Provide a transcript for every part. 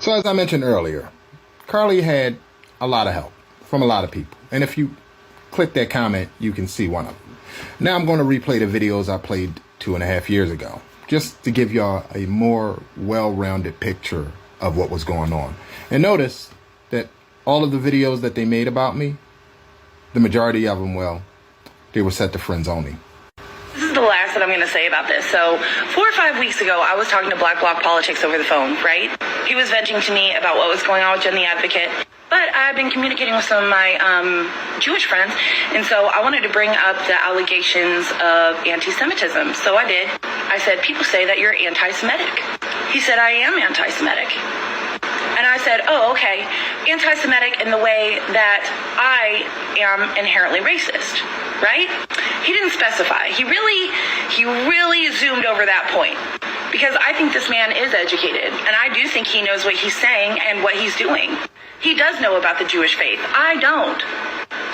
So as I mentioned earlier, Carly had a lot of help from a lot of people. And if you click that comment, you can see one of them. Now I'm going to replay the videos I played 2.5 years ago, just to give y'all a more well-rounded picture of what was going on. And notice that all of the videos that they made about me, the majority of them, well, they were set to friends only. This is the last that I'm going to say about this. So 4 or 5 weeks ago, I was talking to Black Bloc Politics over the phone, right? He was venting to me about what was going on with Jen the Advocate. But I had been communicating with some of my Jewish friends, and so I wanted to bring up the allegations of anti-Semitism. So I did. I said, people say that you're anti-Semitic. He said, I am anti-Semitic. And I said, oh, okay, anti-Semitic in the way that I am inherently racist, right? He didn't specify. He really zoomed over that point, because I think this man is educated, and I do think he knows what he's saying and what he's doing. He does know about the Jewish faith. I don't.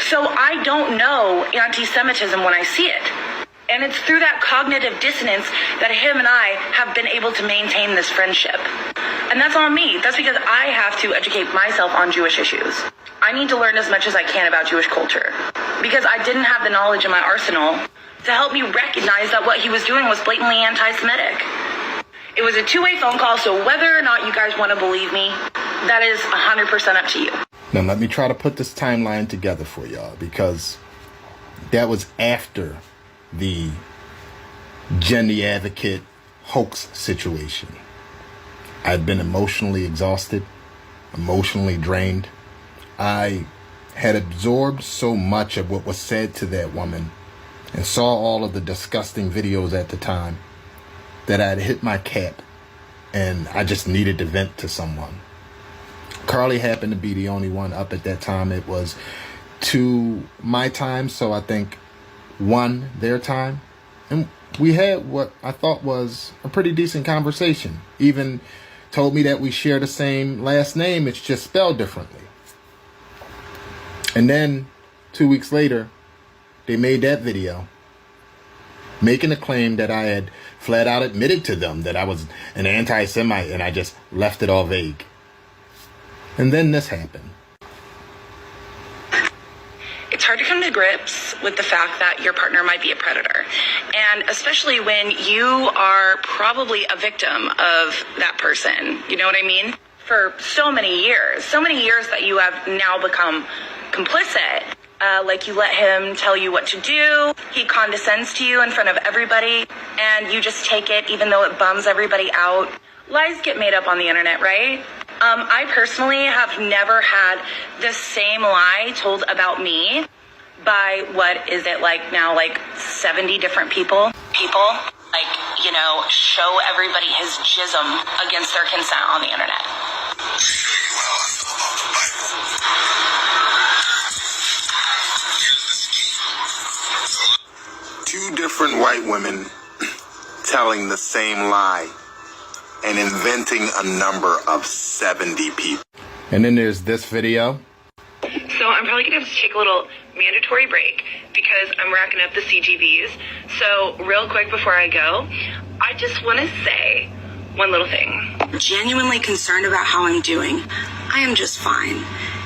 So I don't know anti-Semitism when I see it. And it's through that cognitive dissonance that him and I have been able to maintain this friendship. And that's on me. That's because I have to educate myself on Jewish issues. I need to learn as much as I can about Jewish culture, because I didn't have the knowledge in my arsenal to help me recognize that what he was doing was blatantly anti-Semitic. It was a two-way phone call, so whether or not you guys want to believe me, that is 100% up to you. Now let me try to put this timeline together for y'all, because that was after the Jen the Advocate hoax situation. I'd been emotionally exhausted, emotionally drained. I had absorbed so much of what was said to that woman and saw all of the disgusting videos at the time that I'd hit my cap, and I just needed to vent to someone. Carly happened to be the only one up at that time. It was 2 my time, so I think 1 their time. And we had what I thought was a pretty decent conversation. Even told me that we share the same last name, it's just spelled differently. And then 2 weeks later, they made that video making a claim that I had flat out admitted to them that I was an anti-Semite, and I just left it all vague. And then this happened. It's hard to come to grips with the fact that your partner might be a predator. And especially when you are probably a victim of that person. You know what I mean? For so many years that you have now become complicit. Like you let him tell you what to do. He condescends to you in front of everybody, and you just take it even though it bums everybody out. Lies get made up on the internet, right? I personally have never had the same lie told about me by, what is it like now, like 70 different people? People, like, you know, show everybody his jism against their consent on the internet. Two different white women telling the same lie and inventing a number of 70 people. And then there's this video. So I'm probably going to have to take a little mandatory break because I'm racking up the CGVs. So real quick before I go, I just want to say one little thing. Genuinely concerned about how I'm doing. I am just fine.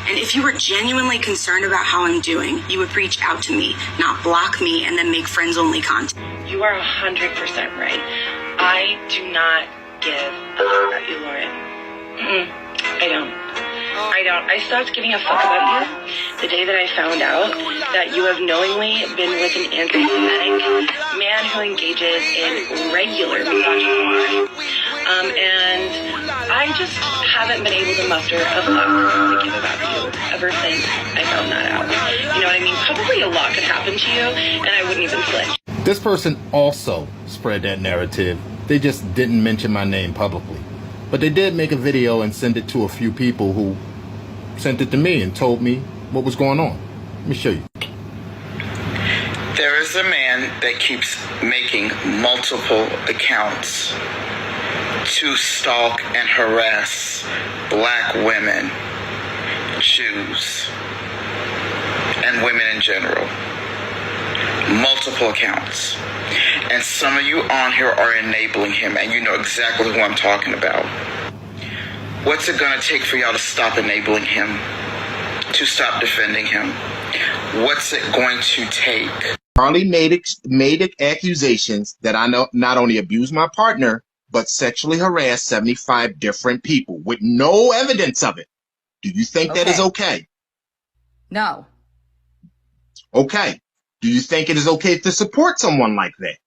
And if you were genuinely concerned about how I'm doing, you would reach out to me, not block me and then make friends-only content. You are 100% right. I do not give a fuck about you, Lauren. I don't. I stopped giving a fuck about you the day that I found out that you have knowingly been with an anti-Semitic man who engages in regular misogyny. And I just haven't been able to muster a fuck to give about you ever since I found that out. You know what I mean? Probably a lot could happen to you, and I wouldn't even flinch. This person also spread that narrative. They just didn't mention my name publicly. But they did make a video and send it to a few people who sent it to me and told me what was going on. Let me show you. There is a man that keeps making multiple accounts to stalk and harass black women, Jews, and women in general. Multiple accounts. And some of you on here are enabling him, and you know exactly who I'm talking about. What's it going to take for y'all to stop enabling him? To stop defending him? What's it going to take? Charlie made accusations that I know not only abused my partner, but sexually harassed 75 different people with no evidence of it. Do you think that is okay? No. Okay. Do you think it is okay to support someone like that?